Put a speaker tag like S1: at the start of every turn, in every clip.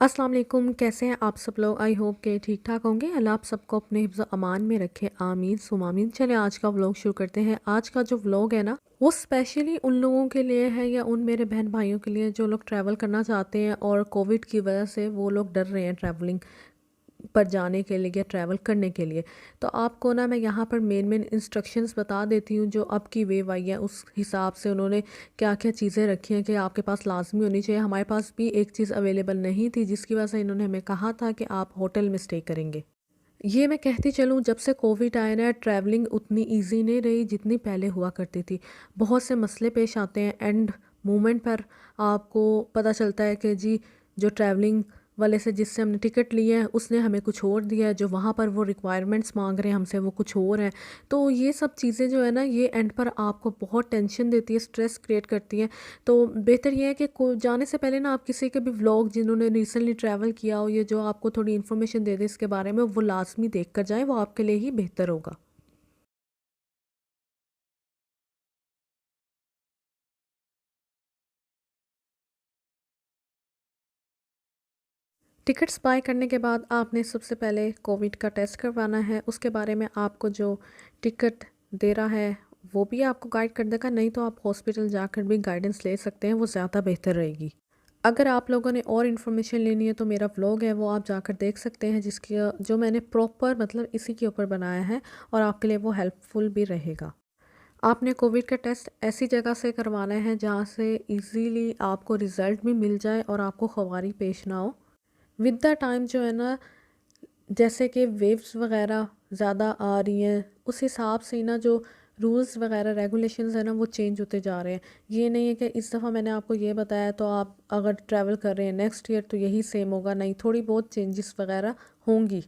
S1: अस्सलाम वालेकुम, कैसे हैं आप सब लोग। आई होप के ठीक ठाक होंगे। अल्लाह आप सबको अपने हिफ्ज़ अमान में रखे, आमीन सुम आमीन। चलिए आज का व्लॉग शुरू करते हैं। आज का जो व्लॉग है ना, वो स्पेशली उन लोगों के लिए है या उन मेरे बहन भाइयों के लिए जो लोग ट्रैवल करना चाहते हैं और कोविड की वजह से वो लोग डर रहे हैं ट्रैवलिंग पर जाने के लिए या ट्रैवल करने के लिए। तो आपको ना मैं यहाँ पर मेन इंस्ट्रक्शंस बता देती हूँ जो अब की वेव आई है, उस हिसाब से उन्होंने क्या क्या चीज़ें रखी हैं कि आपके पास लाजमी होनी चाहिए। हमारे पास भी एक चीज़ अवेलेबल नहीं थी जिसकी वजह से इन्होंने हमें कहा था कि आप होटल में स्टे करेंगे। ये मैं कहती चलूँ, जब से कोविड आया ना, ट्रैवलिंग उतनी ईजी नहीं रही जितनी पहले हुआ करती थी। बहुत से मसले पेश आते हैं एंड मोमेंट पर। आपको पता चलता है कि जी जो ट्रैवलिंग वाले से जिससे हमने टिकट ली है उसने हमें कुछ और दिया है, जो वहाँ पर वो रिक्वायरमेंट्स मांग रहे हैं हमसे वो कुछ और है। तो ये सब चीज़ें जो है ना, ये एंड पर आपको बहुत टेंशन देती है, स्ट्रेस क्रिएट करती हैं। तो बेहतर ये है कि जाने से पहले ना आप किसी के भी व्लॉग जिन्होंने रिसेंटली ट्रैवल किया हो, ये जो आपको थोड़ी इन्फॉर्मेशन दे दे इसके बारे में, वो लाजमी देख कर जाएँ, वो आपके लिए ही बेहतर होगा। टिकट्स बाय करने के बाद आपने सबसे पहले कोविड का टेस्ट करवाना है। उसके बारे में आपको जो टिकट दे रहा है वो भी आपको गाइड कर देगा, नहीं तो आप हॉस्पिटल जाकर भी गाइडेंस ले सकते हैं, वो ज़्यादा बेहतर रहेगी। अगर आप लोगों ने और इन्फॉर्मेशन लेनी है तो मेरा व्लॉग है वो आप जाकर देख सकते हैं, जिसकी जो मैंने प्रॉपर मतलब इसी के ऊपर बनाया है और आपके लिए वो हेल्पफुल भी रहेगा। आपने कोविड का टेस्ट ऐसी जगह से करवाना है जहाँ से इजीली आपको रिज़ल्ट भी मिल जाए और आपको ख्वारी पेश ना हो। विद द टाइम जो है ना, जैसे कि वेव्स वगैरह ज़्यादा आ रही हैं, उस हिसाब से ना जो रूल्स वगैरह रेगुलेशंस हैं ना, वो चेंज होते जा रहे हैं। ये नहीं है कि इस दफ़ा मैंने आपको ये बताया तो आप अगर ट्रैवल कर रहे हैं नेक्स्ट ईयर तो यही सेम होगा, नहीं, थोड़ी बहुत चेंजेस वगैरह होंगी।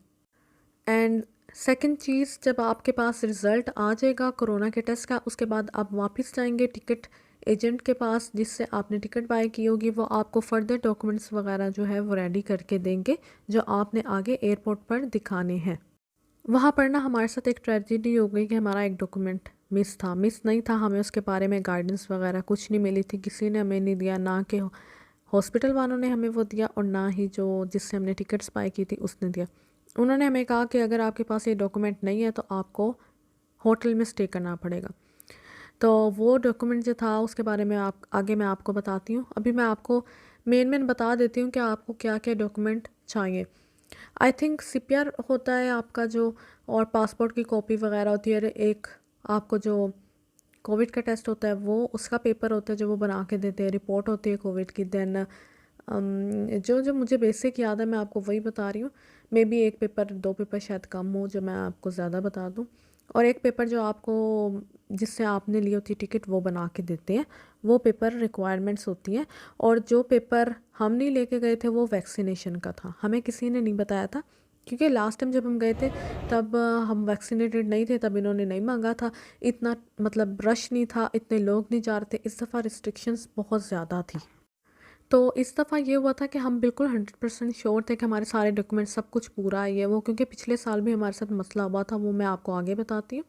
S1: एंड सेकंड चीज़, जब आपके पास रिज़ल्ट आ जाएगा कोरोना के टेस्ट का, उसके बाद आप वापस जाएंगे टिकट एजेंट के पास जिससे आपने टिकट बाय की होगी। वो आपको फ़र्दर डॉक्यूमेंट्स वगैरह जो है वो रेडी करके देंगे, जो आपने आगे एयरपोर्ट पर दिखाने हैं। वहाँ पर ना हमारे साथ एक ट्रेजेडी हो गई कि हमारा एक डॉक्यूमेंट मिस था। मिस नहीं था, हमें उसके बारे में गाइडेंस वगैरह कुछ नहीं मिली थी, किसी ने हमें नहीं दिया, ना कि हॉस्पिटल वालों ने हमें वो दिया और ना ही जो जिससे हमने टिकट्स बाय की थी उसने दिया। उन्होंने हमें कहा कि अगर आपके पास ये डॉक्यूमेंट नहीं है तो आपको होटल में स्टे करना पड़ेगा। तो वो डॉक्यूमेंट जो था उसके बारे में आप आगे मैं आपको बताती हूँ। अभी मैं आपको मेन बता देती हूँ कि आपको क्या क्या डॉक्यूमेंट चाहिए। आई थिंक सीपीआर होता है आपका जो, और पासपोर्ट की कॉपी वगैरह होती है। एक आपको जो कोविड का टेस्ट होता है वो उसका पेपर होता है जो वो बना के देते हैं, रिपोर्ट होती है कोविड की। देन जो जो मुझे बेसिक याद है मैं आपको वही बता रही हूँ। मे बी एक पेपर दो पेपर शायद कम हो जो मैं आपको ज़्यादा बता दूँ। और एक पेपर जो आपको जिससे आपने ली होती टिकट वो बना के देते हैं, वो पेपर रिक्वायरमेंट्स होती हैं। और जो पेपर हम नहीं लेके गए थे वो वैक्सीनेशन का था, हमें किसी ने नहीं बताया था, क्योंकि लास्ट टाइम जब हम गए थे तब हम वैक्सीनेटेड नहीं थे, तब इन्होंने नहीं मांगा था। इतना मतलब रश नहीं था, इतने लोग नहीं जा रहे थे। इस दफ़ा रिस्ट्रिक्शंस बहुत ज़्यादा थी। तो इस दफ़ा ये हुआ था कि हम बिल्कुल 100% श्योर थे कि हमारे सारे डॉक्यूमेंट सब कुछ पूरा है ये वो, क्योंकि पिछले साल भी हमारे साथ मसला हुआ था, वो मैं आपको आगे बताती हूँ।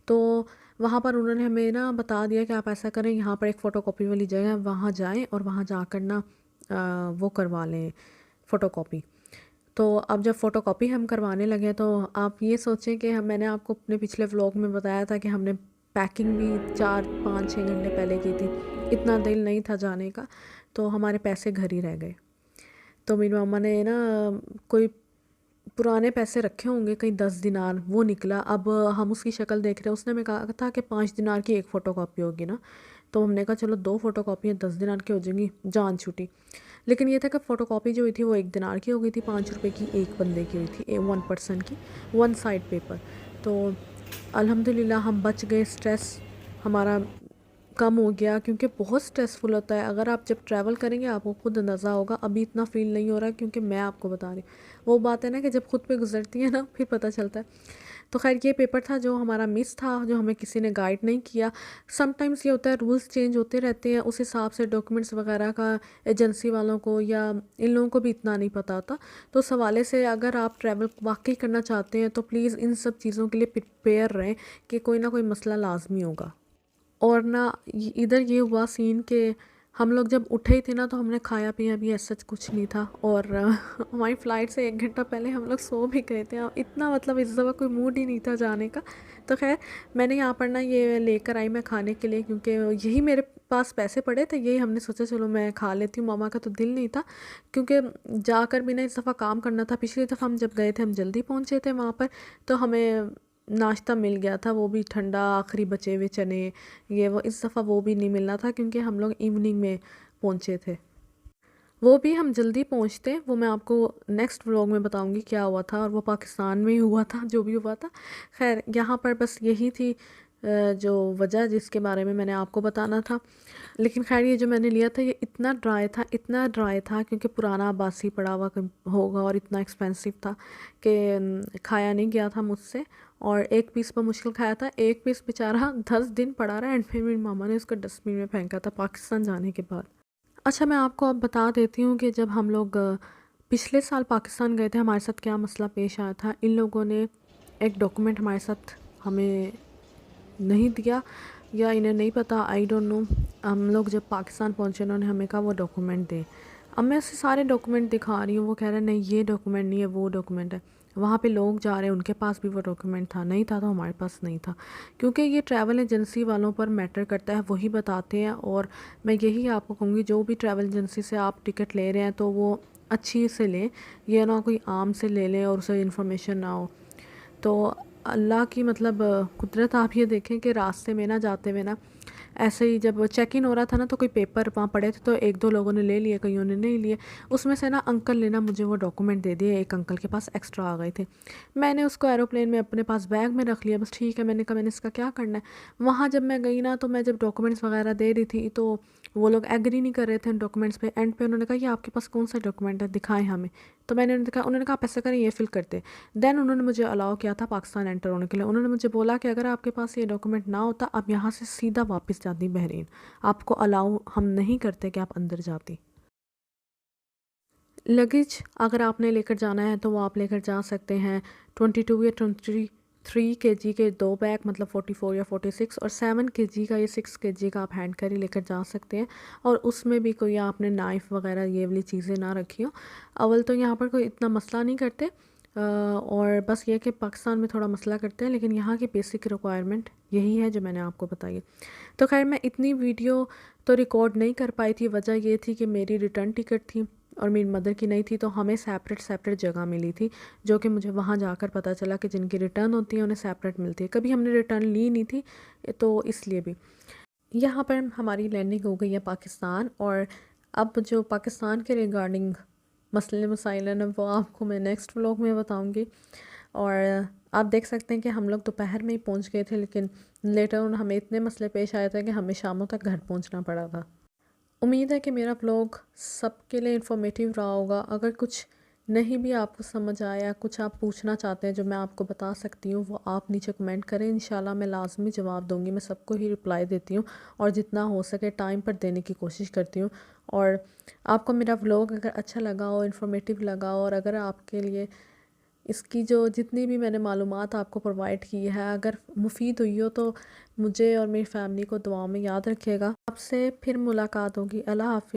S1: तो वहाँ पर उन्होंने हमें ना बता दिया कि आप ऐसा करें, यहाँ पर एक फ़ोटोकॉपी वाली जगह है, वहाँ जाएं और वहाँ जाकर ना वो करवा लें फ़ोटोकॉपी। तो अब जब फ़ोटोकॉपी हम करवाने लगे तो आप ये सोचें कि मैंने आपको अपने पिछले व्लॉग में बताया था कि हमने पैकिंग भी 4 5 6 घंटे पहले की थी। इतना दिल नहीं था जाने का, तो हमारे पैसे घर ही रह गए। तो मेरी मम्मा ने ना कोई पुराने पैसे रखे होंगे, कहीं 10 दिनार, वो निकला। अब हम उसकी शक्ल देख रहे हैं, उसने हमें कहा था कि 5 दिनार की एक फ़ोटोकॉपी होगी ना। तो हमने कहा चलो 2 फ़ोटोकॉपियाँ 10 दिनार की हो जाएंगी, जान छुटी। लेकिन ये था कि फ़ोटोकॉपी जो हुई थी वो 1 दिनार की हो गई थी, 5 रुपए की एक बंदे की हुई थी, 1 पर्सन की, वन साइड पेपर। तो अल्हम्दुलिल्लाह हम बच गए। स्ट्रेस हमारा कम हो गया, क्योंकि बहुत स्ट्रेसफुल होता है। अगर आप जब ट्रैवल करेंगे आपको खुद अंदाज़ा होगा, अभी इतना फ़ील नहीं हो रहा क्योंकि मैं आपको बता रही हूँ। वो बात है ना कि जब खुद पे गुजरती है ना फिर पता चलता है। तो खैर ये पेपर था जो हमारा मिस था, जो हमें किसी ने गाइड नहीं किया। समटाइम्स ये होता है, रूल्स चेंज होते रहते हैं, उस हिसाब से डॉक्यूमेंट्स वगैरह का एजेंसी वालों को या इन लोगों को भी इतना नहीं पता होता। तो उस हवाले से अगर आप ट्रैवल वाकई करना चाहते हैं तो प्लीज़ इन सब चीज़ों के लिए प्रिपेयर रहें कि कोई ना कोई मसला लाजमी होगा। और ना इधर ये हुआ सीन के हम लोग जब उठे ही थे ना तो हमने खाया पिया भी ऐसा कुछ नहीं था, और हमारी फ़्लाइट से 1 घंटा पहले हम लोग सो भी गए थे। इतना मतलब इस दफ़ा कोई मूड ही नहीं था जाने का। तो ख़ैर मैंने यहाँ पर ना ये लेकर आई मैं खाने के लिए, क्योंकि यही मेरे पास पैसे पड़े थे, यही हमने सोचा चलो मैं खा लेती हूँ। मामा का तो दिल नहीं था, क्योंकि जाकर भी ना इस दफ़ा काम करना था। पिछली दफ़ा हम जब गए थे हम जल्दी पहुँचे थे वहाँ पर, तो हमें नाश्ता मिल गया था, वो भी ठंडा, आखिरी बचे हुए चने ये वो। इस दफ़ा वो भी नहीं मिलना था क्योंकि हम लोग इवनिंग में पहुँचे थे। वो भी हम जल्दी पहुँचते, वो मैं आपको नेक्स्ट व्लॉग में बताऊंगी क्या हुआ था, और वो पाकिस्तान में ही हुआ था जो भी हुआ था। खैर यहाँ पर बस यही थी जो वजह जिसके बारे में मैंने आपको बताना था। लेकिन खैर ये जो मैंने लिया था ये इतना ड्राई था, इतना ड्राई था, क्योंकि पुराना बासी पड़ा हुआ होगा और इतना एक्सपेंसिव था कि खाया नहीं गया था मुझसे। और एक पीस पर मुश्किल खाया था, एक पीस बेचारा 10 दिन पड़ा रहा, एंड फिर मेरी मामा ने उसको डस्टबिन में फेंका था पाकिस्तान जाने के बाद। अच्छा, मैं आपको अब बता देती हूँ कि जब हम लोग पिछले साल पाकिस्तान गए थे हमारे साथ क्या मसला पेश आया था। इन लोगों ने एक डॉक्यूमेंट हमारे साथ हमें नहीं दिया, या इन्हें नहीं पता, आई डोंट नो। हम लोग जब पाकिस्तान पहुँचे उन्होंने हमें कहा वो डॉक्यूमेंट दे। अब मैं उसे सारे डॉक्यूमेंट दिखा रही हूँ, वो कह रहे हैं नहीं ये डॉक्यूमेंट नहीं है, वो डॉक्यूमेंट है। वहाँ पे लोग जा रहे हैं उनके पास भी वो डॉक्यूमेंट था, नहीं था तो हमारे पास नहीं था। क्योंकि ये ट्रैवल एजेंसी वालों पर मैटर करता है, वही बताते हैं। और मैं यही आपको कहूँगी जो भी ट्रैवल एजेंसी से आप टिकट ले रहे हैं तो वो अच्छी से लें, ये ना कोई आम से ले लें और उसे इन्फॉर्मेशन ना हो। तो अल्लाह की मतलब कुदरत आप ये देखें कि रास्ते में ना जाते हुए ना ऐसे ही जब चेक इन हो रहा था ना तो कोई पेपर वहाँ पड़े थे, तो एक दो लोगों ने ले लिए, कईयों ने नहीं लिए। उसमें से ना अंकल ने ना मुझे वो डॉक्यूमेंट दे दिए, एक अंकल के पास एक्स्ट्रा आ गए थे। मैंने उसको एरोप्लेन में अपने पास बैग में रख लिया, बस ठीक है। मैंने कहा मैंने इसका क्या करना है। वहाँ जब मैं गई ना तो मैं जब डॉक्यूमेंट्स वगैरह दे रही थी तो वो लोग एग्री नहीं कर रहे थे उन डॉक्यूमेंट्स पे। एंड पे उन्होंने कहा ये आपके पास कौन सा डॉक्यूमेंट है, दिखाएं हमें। तो मैंने उन्होंने कहा आप ऐसा करें ये फिल करते। देन उन्होंने मुझे अलाउ किया था पाकिस्तान एंटर होने के लिए। उन्होंने मुझे बोला कि अगर आपके पास ये डॉक्यूमेंट ना होता आप यहाँ से सीधा वापस जाती बहरीन, आपको अलाउ हम नहीं करते कि आप अंदर जाती। लगेज अगर आपने लेकर जाना है तो वो आप लेकर जा सकते हैं। 22 या 23 kg के 2 बैग, मतलब 44 या 46, और 7 kg का या 6 kg का आप हैंड कैरी लेकर जा सकते हैं। और उसमें भी कोई आपने नाइफ़ वगैरह ये वाली चीज़ें ना रखी हो। अव्वल तो यहाँ पर कोई इतना मसला नहीं करते, और बस ये कि पाकिस्तान में थोड़ा मसला करते हैं, लेकिन यहाँ की बेसिक रिक्वायरमेंट यही है जो मैंने आपको बताई है। तो खैर मैं इतनी वीडियो तो रिकॉर्ड नहीं कर पाई थी, वजह ये थी कि मेरी रिटर्न टिकट थी और मेरी मदर की नहीं थी, तो हमें सेपरेट सेपरेट जगह मिली थी, जो कि मुझे वहाँ जाकर पता चला कि जिनकी रिटर्न होती है उन्हें सेपरेट मिलती है। कभी हमने रिटर्न ली नहीं थी, तो इसलिए भी। यहाँ पर हमारी लैंडिंग हो गई है पाकिस्तान, और अब जो पाकिस्तान के रिगार्डिंग मसले मसाइल हैं वो आपको मैं नेक्स्ट व्लॉग में बताऊँगी। और आप देख सकते हैं कि हम लोग दोपहर में ही पहुँच गए थे, लेकिन लेटर ऑन हमें इतने मसले पेश आए थे कि हमें शामों तक घर पहुँचना पड़ा था। उम्मीद है कि मेरा व्लॉग सबके लिए इन्फॉर्मेटिव रहा होगा। अगर कुछ नहीं भी आपको समझ आया, कुछ आप पूछना चाहते हैं जो मैं आपको बता सकती हूँ, वो आप नीचे कमेंट करें, इंशाल्लाह मैं लाजमी जवाब दूँगी। मैं सबको ही रिप्लाई देती हूँ और जितना हो सके टाइम पर देने की कोशिश करती हूँ। और आपको मेरा व्लॉग अगर अच्छा लगा हो, इन्फॉर्मेटिव लगा हो, और अगर आपके लिए इसकी जो जितनी भी मैंने मालूमात आपको प्रोवाइड की है अगर मुफीद हुई हो, तो मुझे और मेरी फैमिली को दुआओं में याद रखिएगा। आपसे फिर मुलाकात होगी। अल्लाह हाफ़िज़।